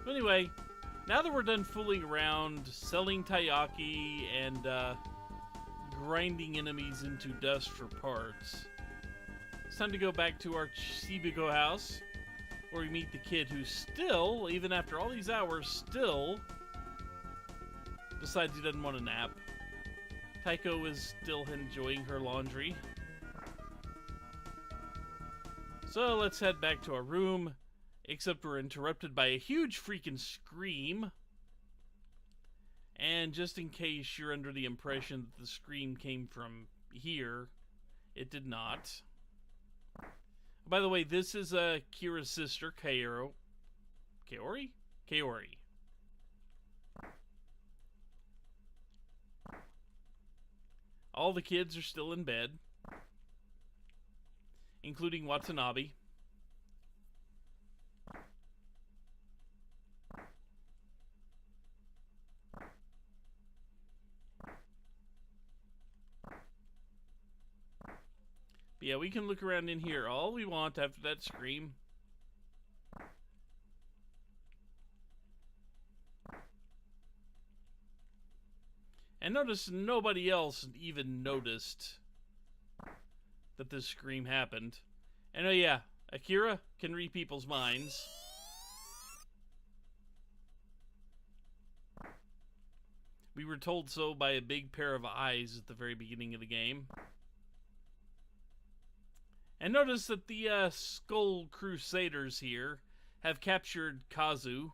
But anyway, now that we're done fooling around, selling taiyaki, and grinding enemies into dust for parts, it's time to go back to our Shibuko house, where we meet the kid who still, even after all these hours, still decides he doesn't want a nap. Taiko is still enjoying her laundry. So let's head back to our room, except we're interrupted by a huge freaking scream. And just in case you're under the impression that the scream came from here, it did not. By the way, this is Kira's sister, Kaori? Kaori. All the kids are still in bed, including Watanabe. But yeah, we can look around in here all we want after that scream. And notice nobody else even noticed that this scream happened. And oh yeah, Akira can read people's minds. We were told so by a big pair of eyes at the very beginning of the game. And notice that the Skull Crusaders here have captured Kazu.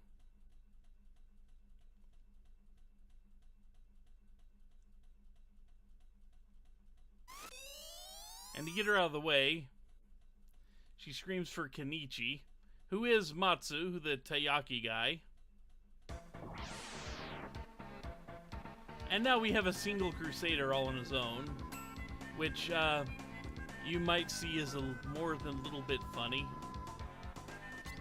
And to get her out of the way, she screams for Kenichi, who is Matsu, the Taiyaki guy. And now we have a single Crusader all on his own, which you might see as more than a little bit funny,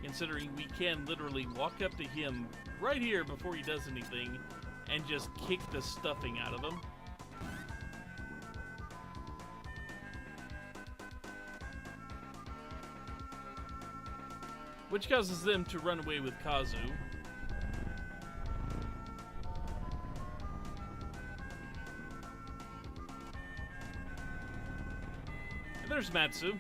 considering we can literally walk up to him right here before he does anything and just kick the stuffing out of him. Which causes them to run away with Kazu. And there's Matsu.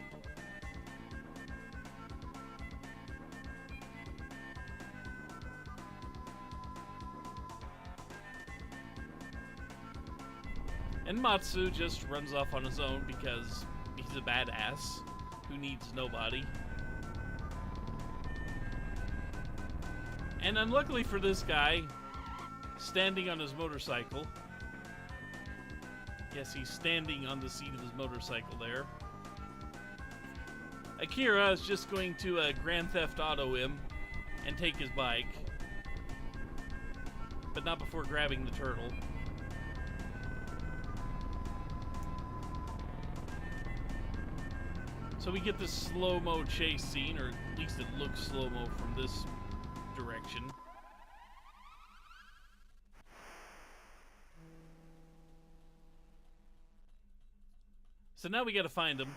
And Matsu just runs off on his own because he's a badass who needs nobody. And unluckily for this guy, standing on his motorcycle. Yes, he's standing on the seat of his motorcycle there. Akira is just going to Grand Theft Auto him and take his bike. But not before grabbing the turtle. So we get this slow-mo chase scene, or at least it looks slow-mo from this direction. So now we gotta find them.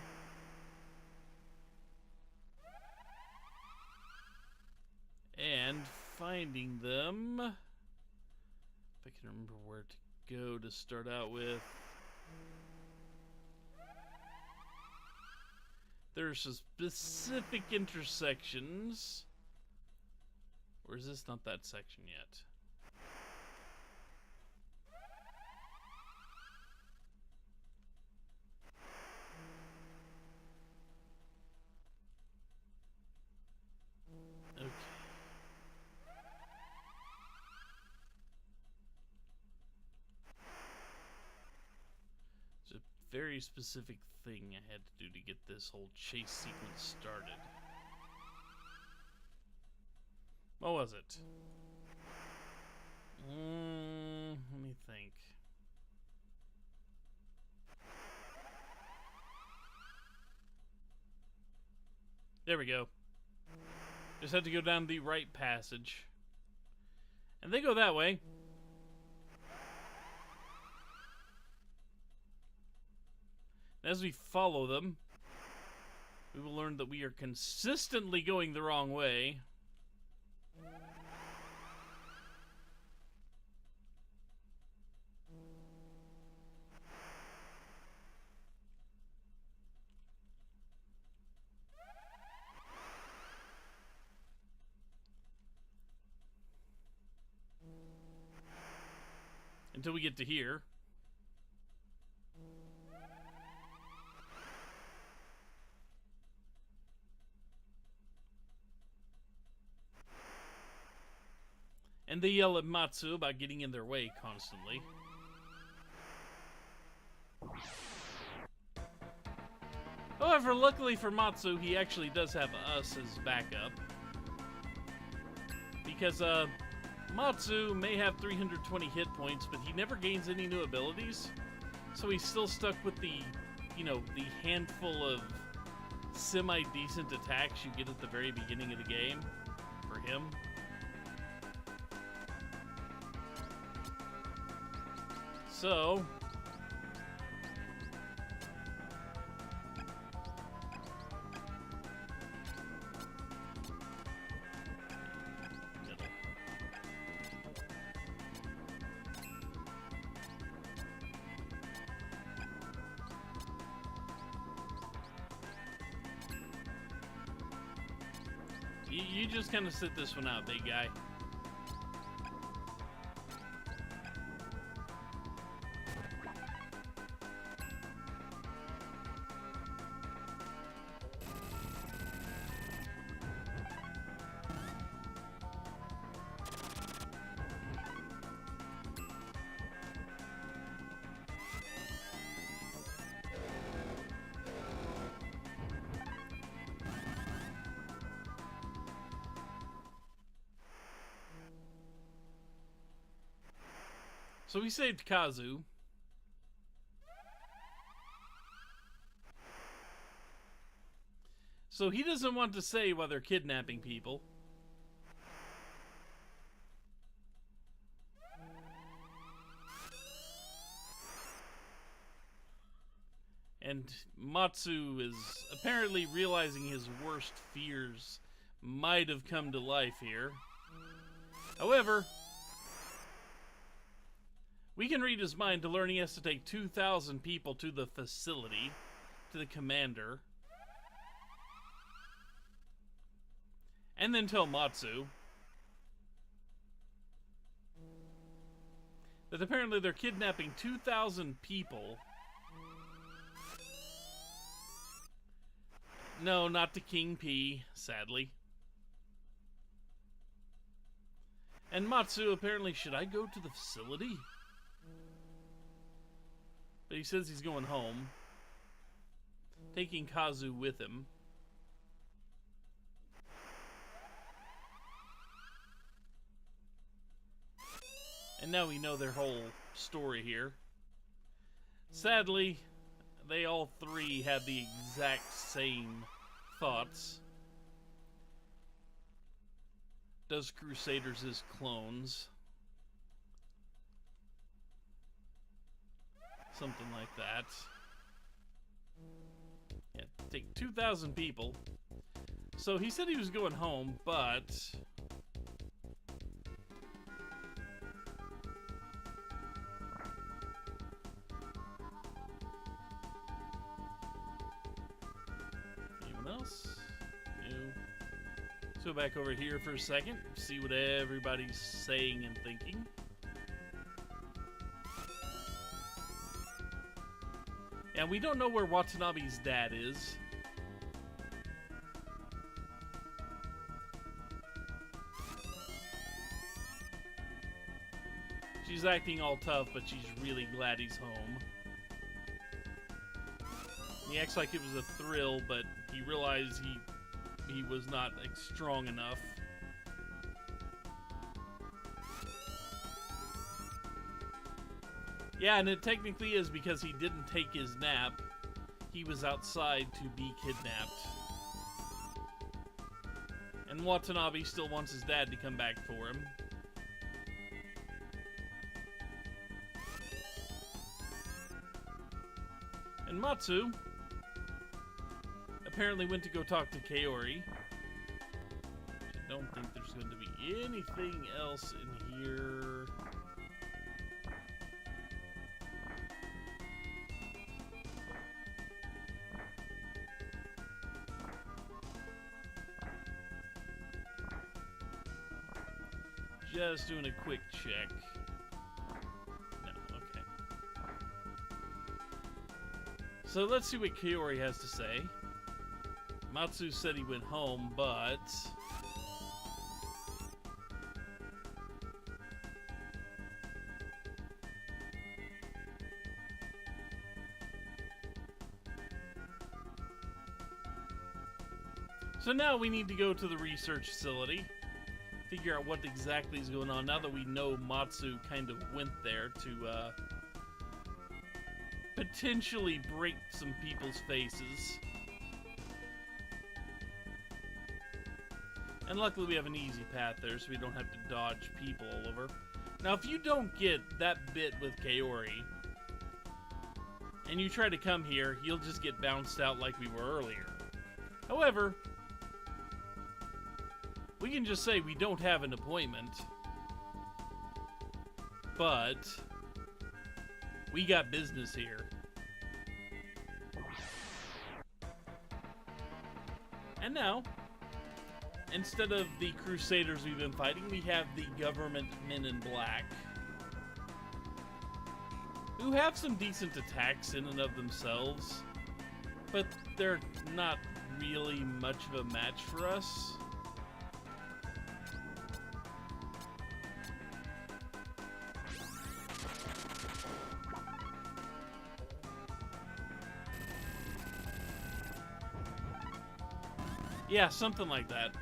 And finding them, if I can remember where to go to start out with. There's some specific intersections. Or is this not that section yet? Okay. It's a very specific thing I had to do to get this whole chase sequence started. What was it? Let me think. There we go. Just had to go down the right passage. And they go that way. As we follow them, we will learn that we are consistently going the wrong way. Until we get to here. And they yell at Matsu about getting in their way constantly. However, luckily for Matsu, he actually does have us as backup. Because, Matsu may have 320 hit points, but he never gains any new abilities. So he's still stuck with the, you know, the handful of semi-decent attacks you get at the very beginning of the game for him. So... You just kind of sit this one out, big guy. So we saved Kazu. So he doesn't want to say why they're kidnapping people. And Matsu is apparently realizing his worst fears might have come to life here. However, we can read his mind to learn he has to take 2,000 people to the facility, to the commander, and then tell Matsu that apparently they're kidnapping 2,000 people. No, not the King P, sadly. And Matsu apparently, should I go to the facility? But he says he's going home, taking Kazu with him. And now we know their whole story here. Sadly, they all three had the exact same thoughts. Does Crusaders as clones. Something like that. Yeah, take 2,000 people. So he said he was going home, but... anyone else? No. Let's go back over here for a second, see what everybody's saying and thinking. And we don't know where Watanabe's dad is. She's acting all tough, but she's really glad he's home. He acts like it was a thrill, but he realized he was not strong enough. Yeah, and it technically is because he didn't take his nap. He was outside to be kidnapped. And Watanabe still wants his dad to come back for him. And Matsu apparently went to go talk to Kaori. I don't think there's going to be anything else in here. Just doing a quick check. So let's see what Kaori has to say. Matsu said he went home, but... So now we need to go to the research facility, figure out what exactly is going on, now that we know Matsu kind of went there to potentially break some people's faces. And luckily we have an easy path there, so we don't have to dodge people all over. Now if you don't get that bit with Kaori, and you try to come here, you'll just get bounced out like we were earlier. However, we can just say we don't have an appointment, but we got business here. And now, instead of the Crusaders we've been fighting, we have the government men in black, who have some decent attacks in and of themselves, but they're not really much of a match for us. Yeah, something like that.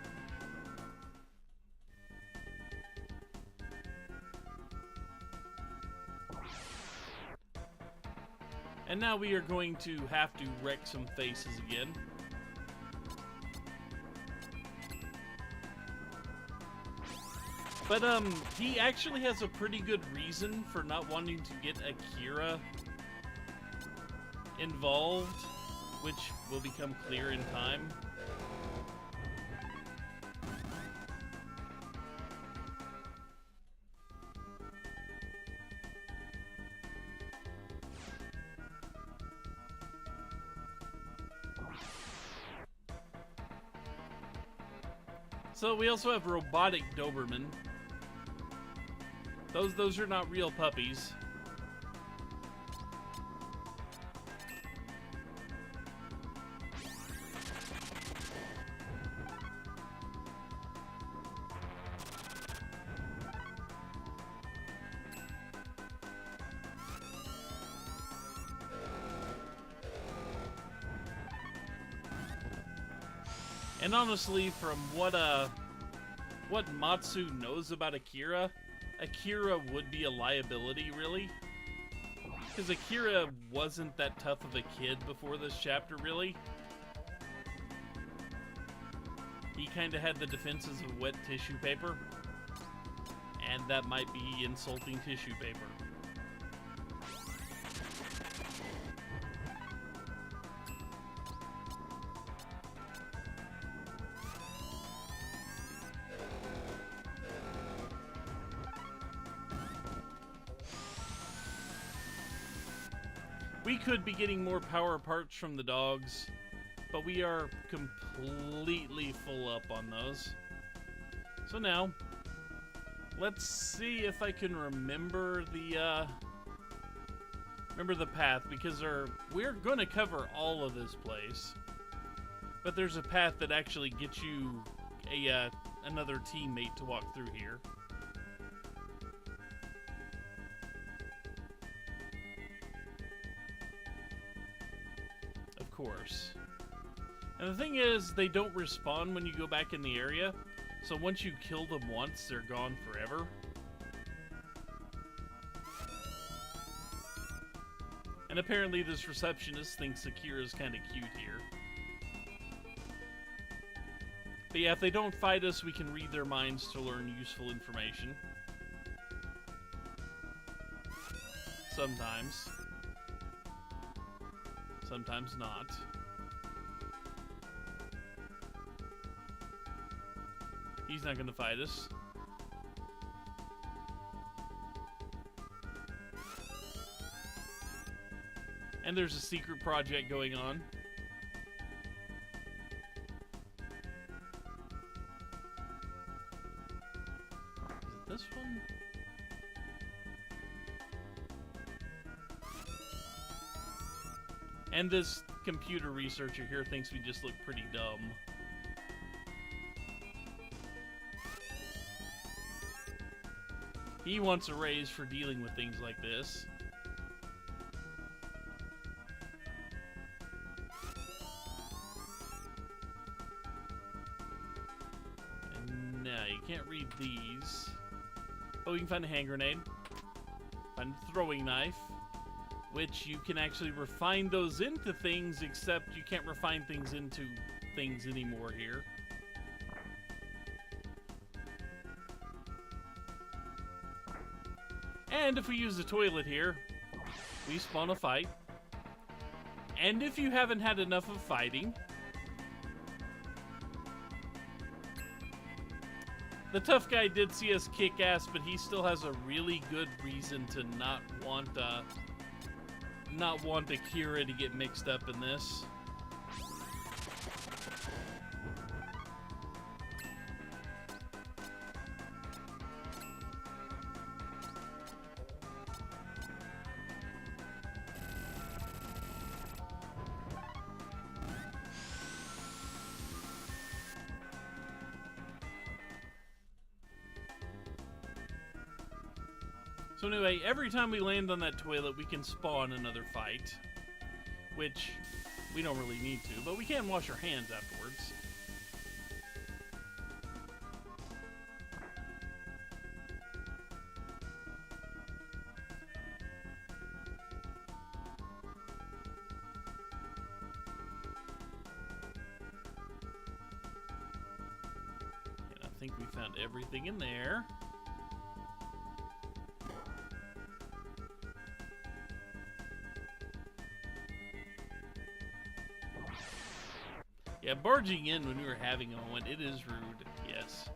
And now we are going to have to wreck some faces again. But he actually has a pretty good reason for not wanting to get Akira involved, which will become clear in time. So we also have robotic Doberman. Those are not real puppies. And honestly, from what Matsu knows about Akira, Akira would be a liability, really. Because Akira wasn't that tough of a kid before this chapter, really. He kind of had the defenses of wet tissue paper. And that might be insulting tissue paper. We could be getting more power parts from the dogs, but we are completely full up on those. So now, let's see if I can remember the path, because we're going to cover all of this place. But there's a path that actually gets you another teammate to walk through here. Course. And the thing is, they don't respawn when you go back in the area, so once you kill them once, they're gone forever. And apparently this receptionist thinks Akira's kind of cute here. But yeah, if they don't fight us, we can read their minds to learn useful information. Sometimes. Sometimes not. He's not going to fight us. And there's a secret project going on. Is it this one? And this computer researcher here thinks we just look pretty dumb. He wants a raise for dealing with things like this. And no, you can't read these. Oh, we can find a hand grenade. Find a throwing knife. Which you can actually refine those into things, except you can't refine things into things anymore here. And if we use the toilet here, we spawn a fight. And if you haven't had enough of fighting, the tough guy did see us kick ass, but he still has a really good reason to not want Akira to get mixed up in this. So anyway, every time we land on that toilet, we can spawn another fight. Which, we don't really need to, but we can wash our hands afterwards. And I think we found everything in there. Yeah, barging in when we were having a moment, it is rude, yes.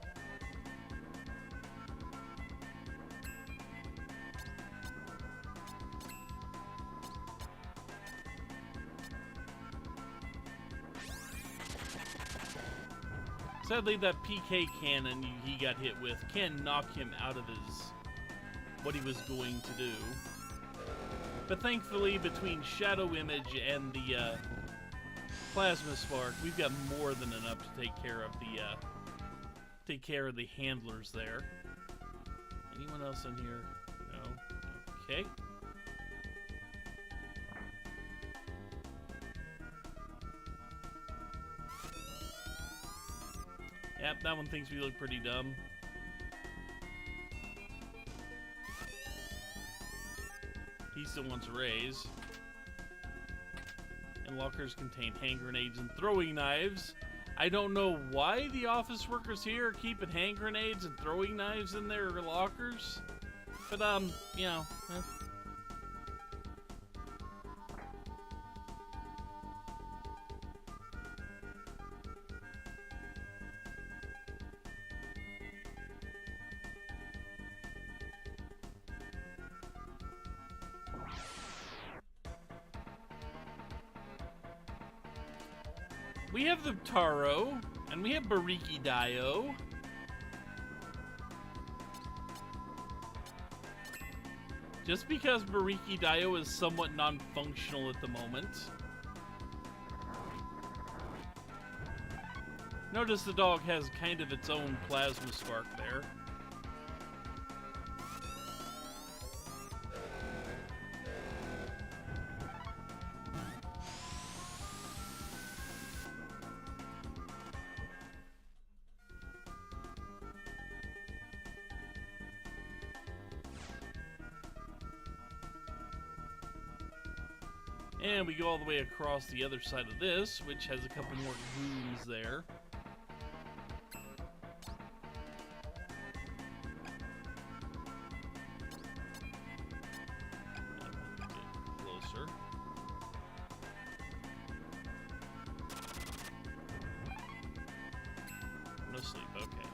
Sadly, that PK cannon he got hit with can knock him out of what he was going to do. But thankfully, between Shadow Image and the Plasma Spark, we've got more than enough to take care of the handlers there. Anyone else in here? No. Okay. Yep, that one thinks we look pretty dumb. He still wants a raise. And lockers contain hand grenades and throwing knives. I don't know why the office workers here are keeping hand grenades and throwing knives in their lockers. But, you know. We have the Taro, and we have Buriki Daioh. Just because Buriki Daioh is somewhat non-functional at the moment. Notice the dog has kind of its own plasma spark there. And we go all the way across the other side of this, which has a couple more rooms there. Get closer. No sleep, okay.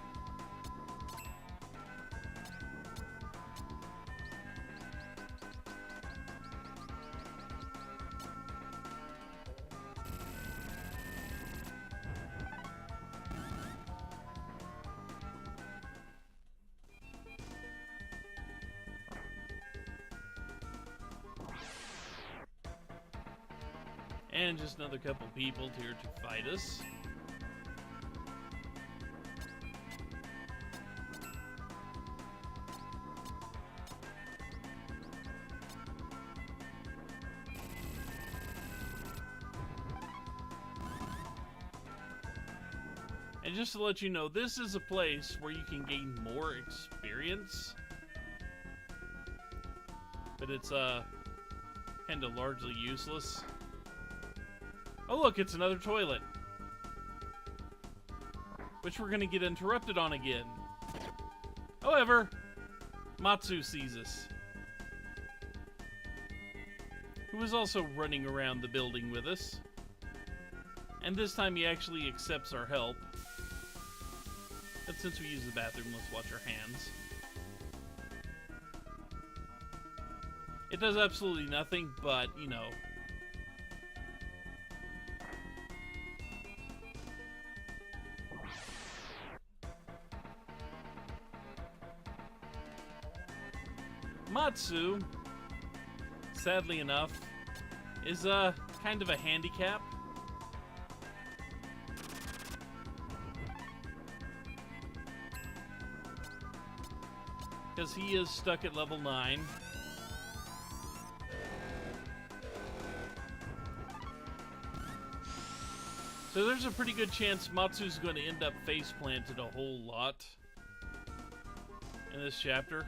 And just another couple people here to fight us. And just to let you know, this is a place where you can gain more experience. But it's kind of largely useless. Oh look, it's another toilet. Which we're going to get interrupted on again. However, Matsu sees us. Who is also running around the building with us. And this time he actually accepts our help. But since we use the bathroom, let's watch our hands. It does absolutely nothing, but, you know. Matsu, sadly enough, is kind of a handicap. Because he is stuck at level 9. So there's a pretty good chance Matsu's going to end up face planted a whole lot in this chapter.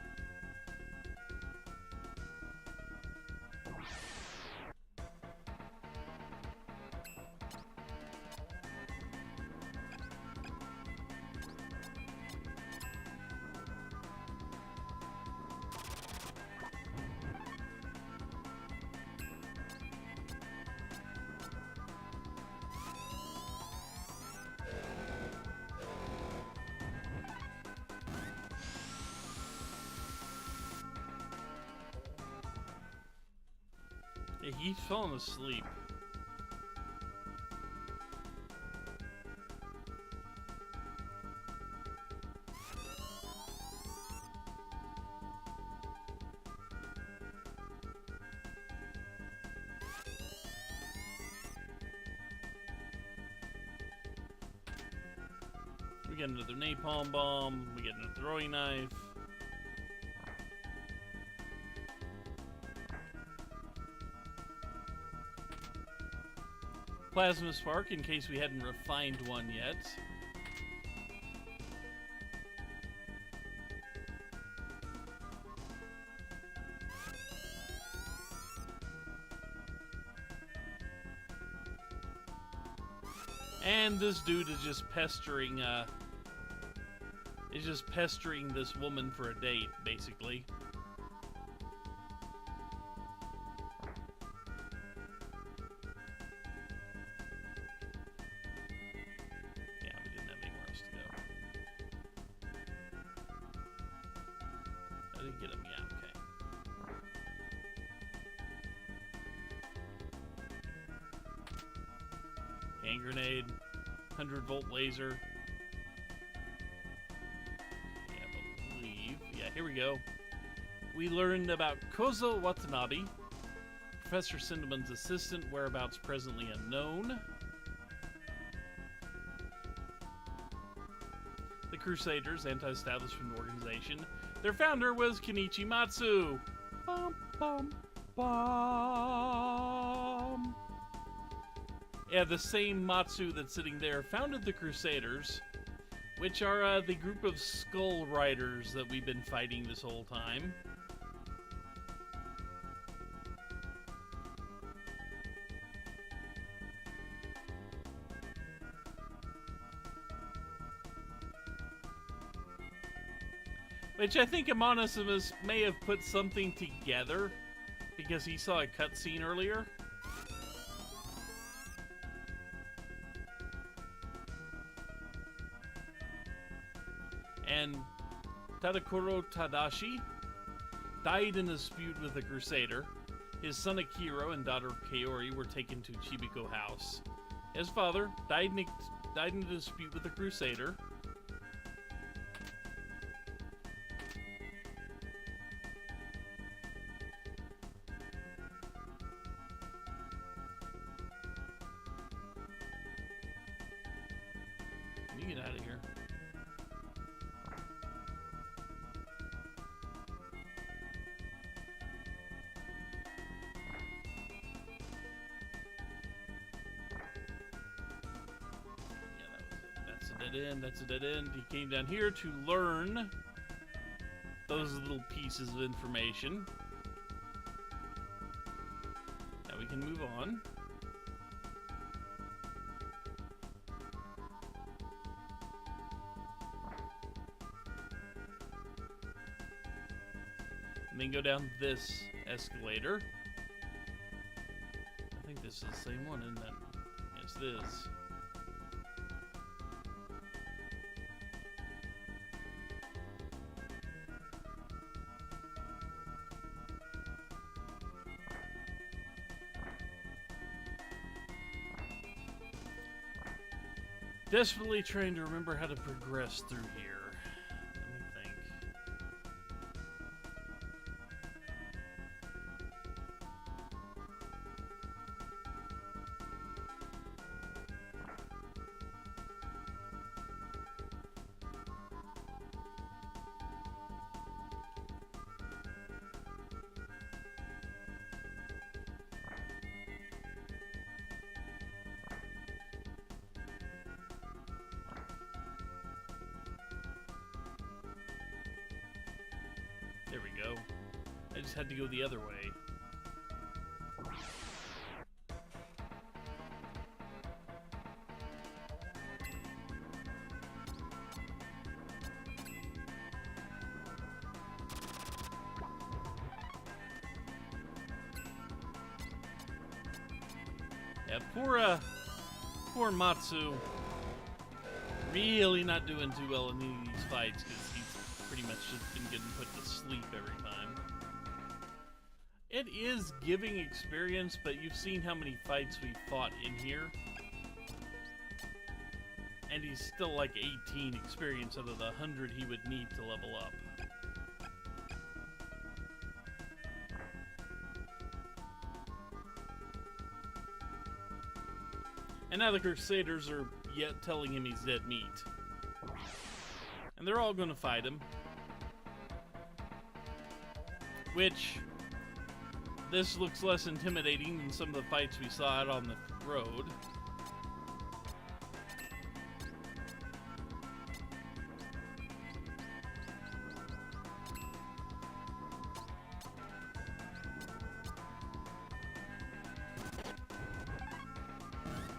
Yeah, he's falling asleep. We get another napalm bomb. We get another throwing knife. Plasma spark, in case we hadn't refined one yet. And this dude is just pestering, this woman for a date, basically. Get him, yeah, okay. Hand grenade, 100-volt laser. Yeah, I believe. Yeah, here we go. We learned about Kozo Watanabe, Professor Cinnamon's assistant, whereabouts presently unknown. The Crusaders, anti-establishment organization. Their founder was Kenichi Matsu. Bum, bum, bum. Yeah, the same Matsu that's sitting there founded the Crusaders, which are the group of Skull Riders that we've been fighting this whole time. Which I think Amonesimus may have put something together because he saw a cutscene earlier. And Tadakuro Tadashi died in a dispute with the Crusader. His son Akiro and daughter Kaori were taken to Chibiko House. His father died in a dispute with the Crusader. You get out of here. That's a dead end. He came down here to learn those little pieces of information. Now we can move on. And then go down this escalator. I think this is the same one, isn't it? Yes, it is. Desperately trying to remember how to progress through here. Let me think. There we go. I just had to go the other way. Yeah, poor Matsu. Really not doing too well in any of these fights because he's pretty much just been getting put to sleep every time. It is giving experience, but you've seen how many fights we fought in here. And he's still like 18 experience out of the 100 he would need to level up. And now the Crusaders are yet telling him he's dead meat. And they're all going to fight him. Which, this looks less intimidating than some of the fights we saw out on the road.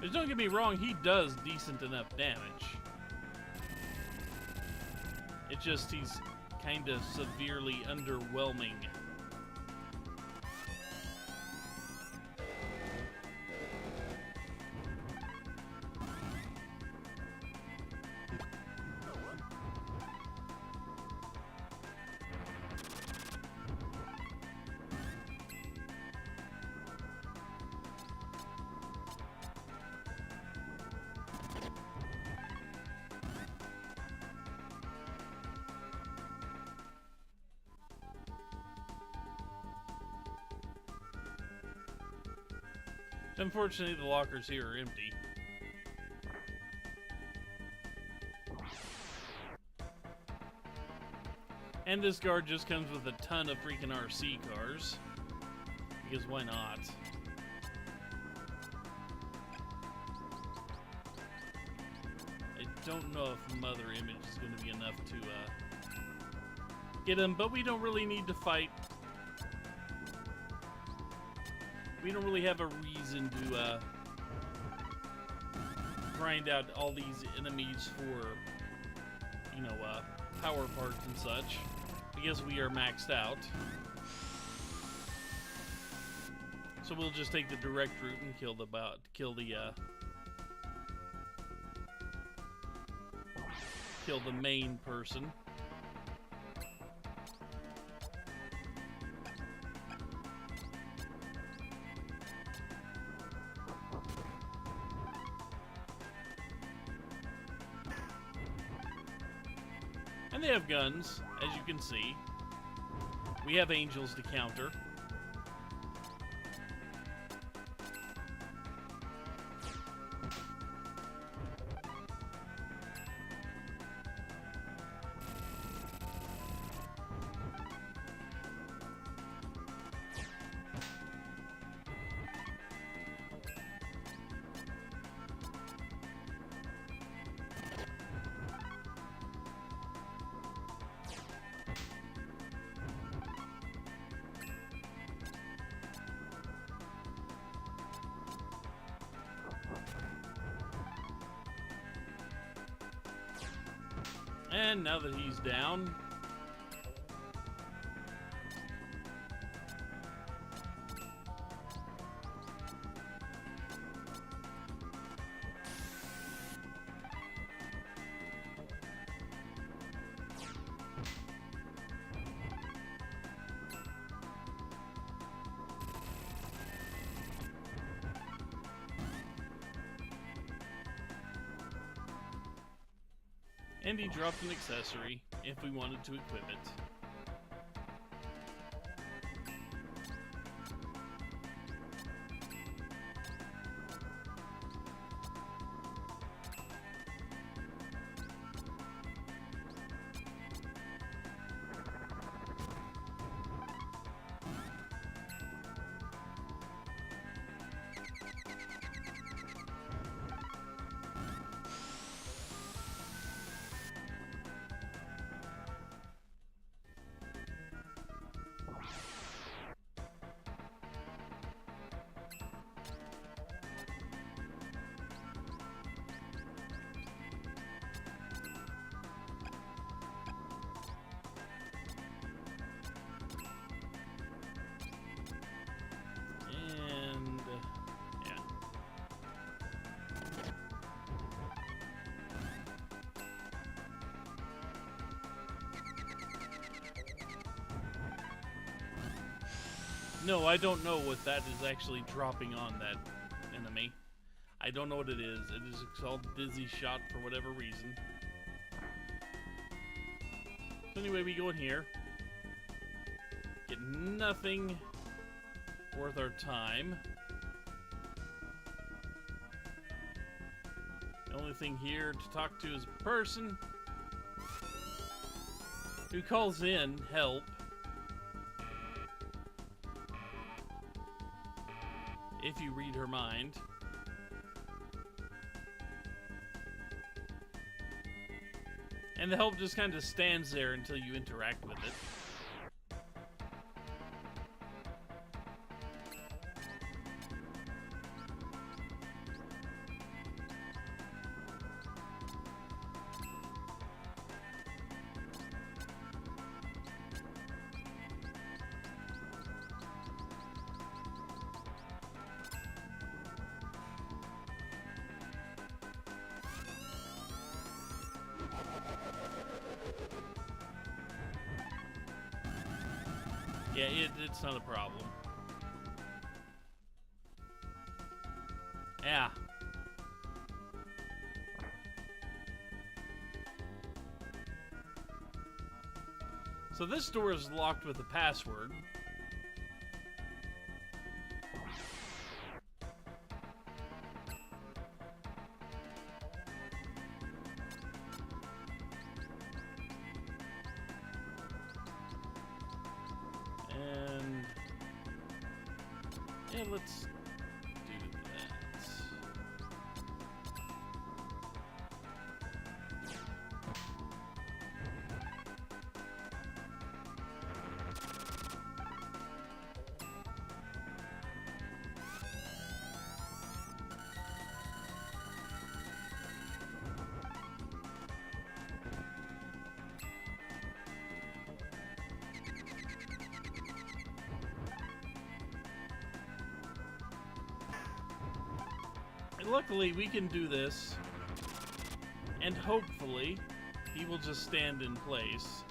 But don't get me wrong, he does decent enough damage. It's just he's kind of severely underwhelming. Unfortunately, the lockers here are empty. And this guard just comes with a ton of freaking RC cars. Because why not? I don't know if Mother Image is going to be enough to get him, but we don't really need to fight. We don't really have a reason to grind out all these enemies for, you know, power parts and such, because we are maxed out. So we'll just take the direct route and kill the main person. And they have guns, as you can see. We have angels to counter. And now that he's down, and he dropped an accessory if we wanted to equip it. No, I don't know what that is actually dropping on that enemy. I don't know what it is. It is called Dizzy Shot for whatever reason. So anyway, we go in here. Get nothing worth our time. The only thing here to talk to is a person who calls in help. If you read her mind. And the help just kind of stands there until you interact with it. Yeah, it's not a problem. Yeah. So this door is locked with a password. And yeah, let's do that. And luckily, we can do this, and hopefully, he will just stand in place.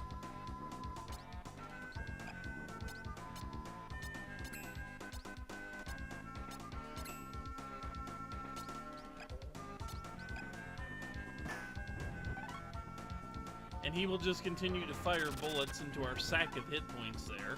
And he will just continue to fire bullets into our sack of hit points there.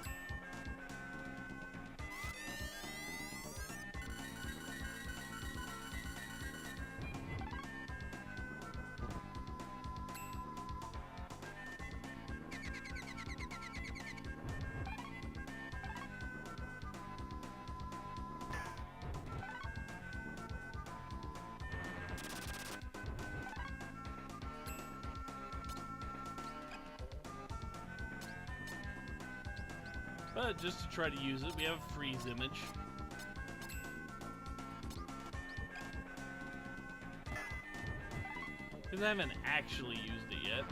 But just to try to use it, we have a freeze image. Because I haven't actually used it yet.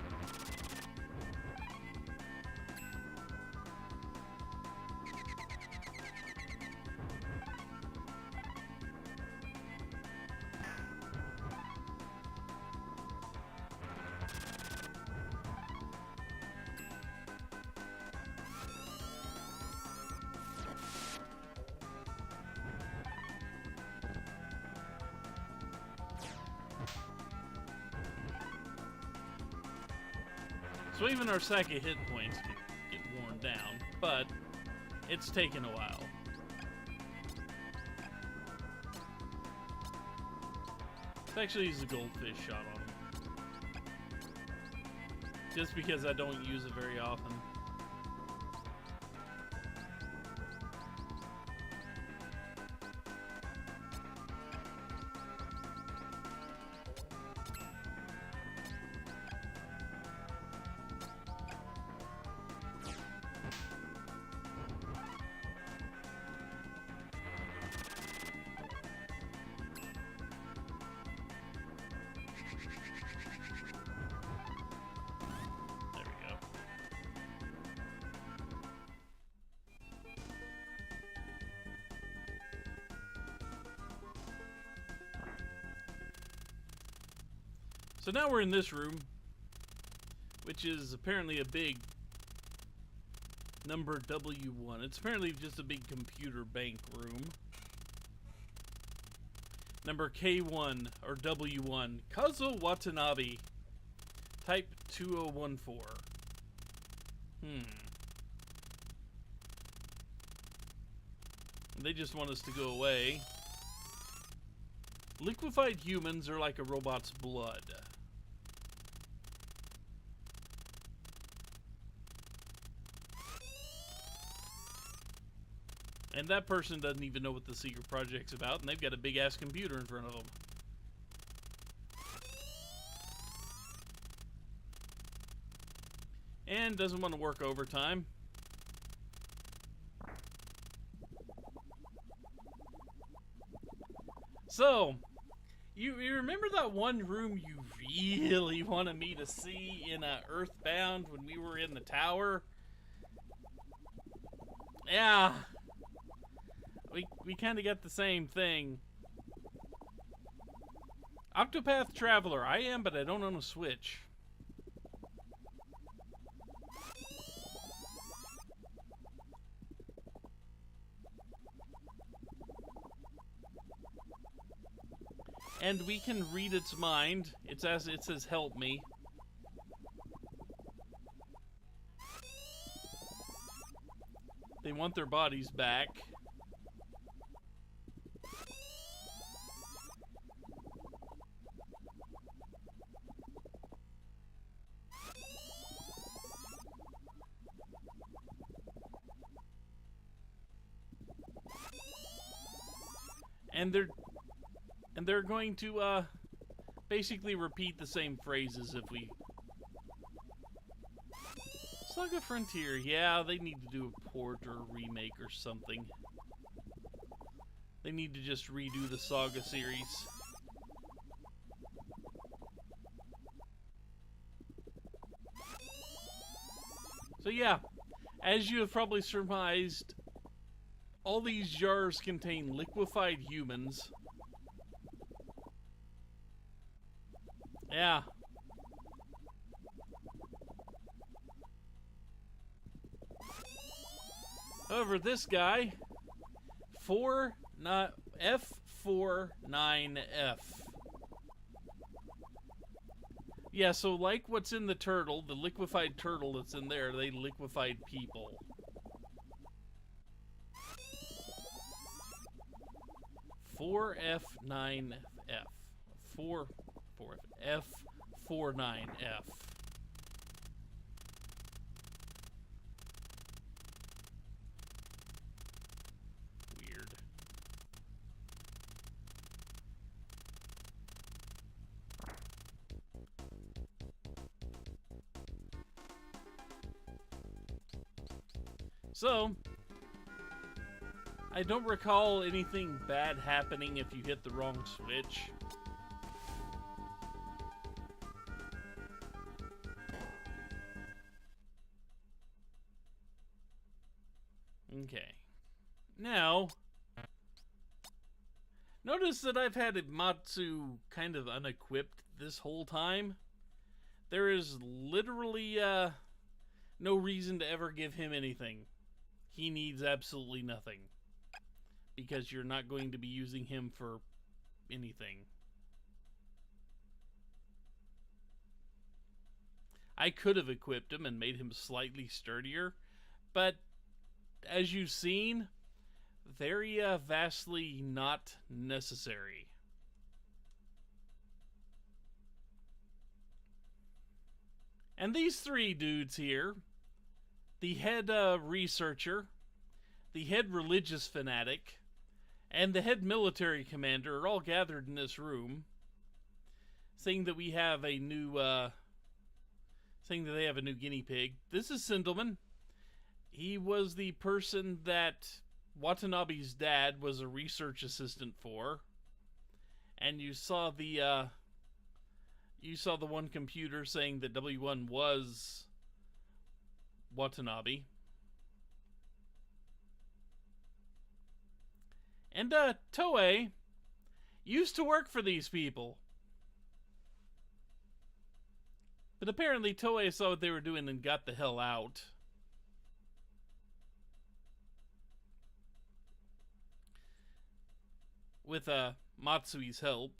So even our sack of hit points can get worn down, but it's taken a while. Let's actually use the goldfish shot on him. Just because I don't use it very often. So now we're in this room, which is apparently a big number W1. It's apparently just a big computer bank room. Number K1 or W1, Kazuo Watanabe, type 2014. They just want us to go away. Liquefied humans are like a robot's blood. And that person doesn't even know what the secret project's about, and they've got a big-ass computer in front of them. And doesn't want to work overtime. So, you remember that one room you really wanted me to see in Earthbound when we were in the tower? Yeah. We kind of got the same thing. Octopath Traveler. I am, but I don't own a Switch. And we can read its mind. It says, help me. They want their bodies back. And they're going to basically repeat the same phrases if we... Saga Frontier, yeah, they need to do a port or a remake or something. They need to just redo the Saga series. So yeah, as you have probably surmised, all these jars contain liquefied humans. Yeah. However, this guy, F49F. Yeah, so like what's in the turtle, the liquefied turtle that's in there, they liquefied people. F49F. F49F. Weird. So, I don't recall anything bad happening if you hit the wrong switch. Okay. Now, notice that I've had Matsu kind of unequipped this whole time. There is literally no reason to ever give him anything. He needs absolutely nothing. Because you're not going to be using him for anything. I could have equipped him and made him slightly sturdier, but as you've seen, very vastly not necessary. And these three dudes here, the head researcher, the head religious fanatic, and the head military commander are all gathered in this room, saying that we have a new, saying that they have a new guinea pig. This is Sindelman. He was the person that Watanabe's dad was a research assistant for, and you saw the one computer saying that W1 was Watanabe. And Toei used to work for these people. But apparently Toei saw what they were doing and got the hell out. With Matsui's help.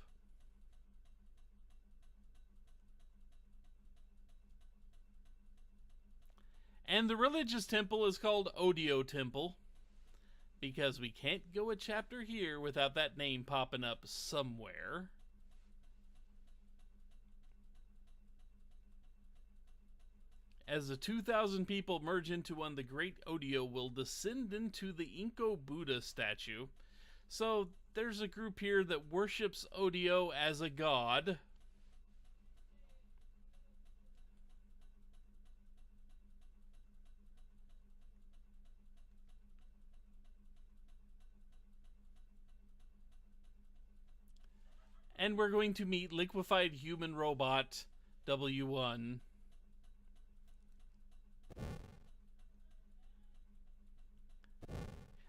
And the religious temple is called Odio Temple, because we can't go a chapter here without that name popping up somewhere. As the 2,000 people merge into one, the great Odio will descend into the Inko Buddha statue. So there's a group here that worships Odio as a god. And we're going to meet liquefied human robot W1.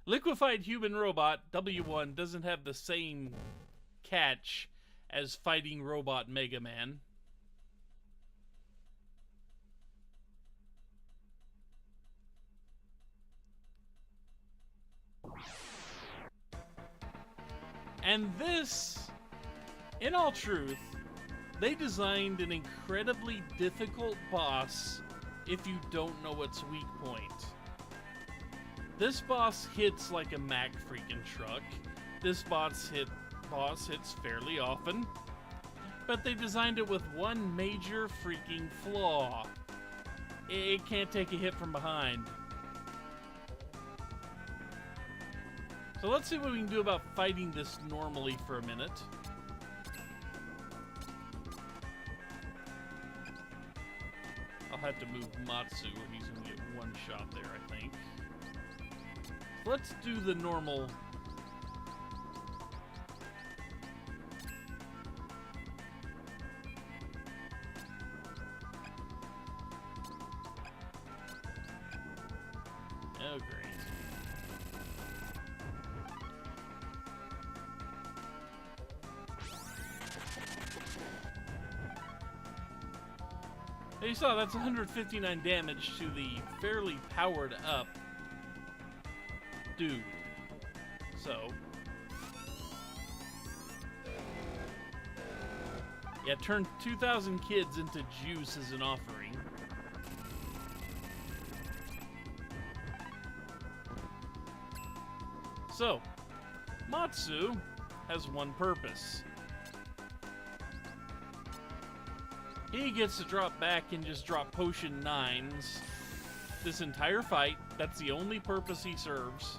Liquefied human robot W1 doesn't have the same catch as fighting robot Mega Man. And this, in all truth, they designed an incredibly difficult boss if you don't know its weak point. This boss hits like a Mack freaking truck. This boss hits fairly often. But they designed it with one major freaking flaw. It can't take a hit from behind. So let's see what we can do about fighting this normally for a minute. I'll have to move Matsu or he's going to get one shot there, I think. Let's do the normal. Oh, great. Hey, you saw that's 159 damage to the fairly powered up dude. So yeah, turn 2,000 kids into juice as an offering. So Matsu has one purpose. He gets to drop back and just drop potion 9s this entire fight. That's the only purpose he serves.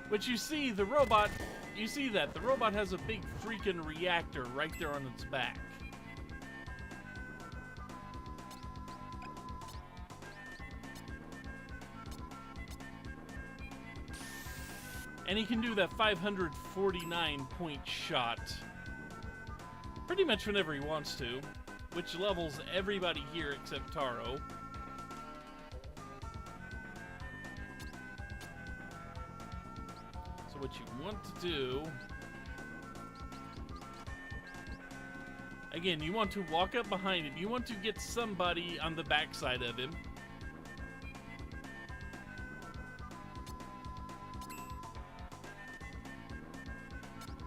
Which you see, the robot, you see that. The robot has a big freaking reactor right there on its back. And he can do that 549 point shot pretty much whenever he wants to, which levels everybody here except Taro. So what you want to do, again, you want to walk up behind him. You want to get somebody on the backside of him.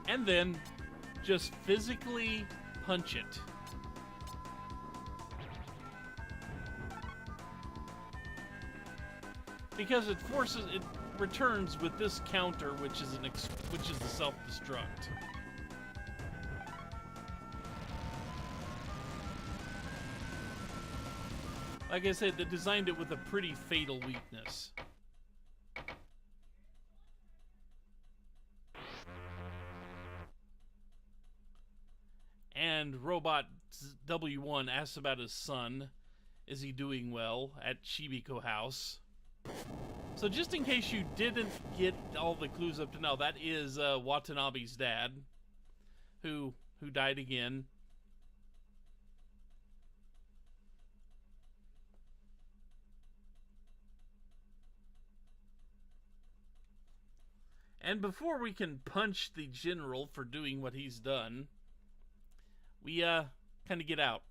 And then just physically punch it. Because it returns with this counter, which is the self-destruct. Like I said, they designed it with a pretty fatal weakness. And Robot W1 asks about his son. Is he doing well at Shibiko House? So just in case you didn't get all the clues up to now, that is Watanabe's dad, who died again. And before we can punch the general for doing what he's done, we kind of get out.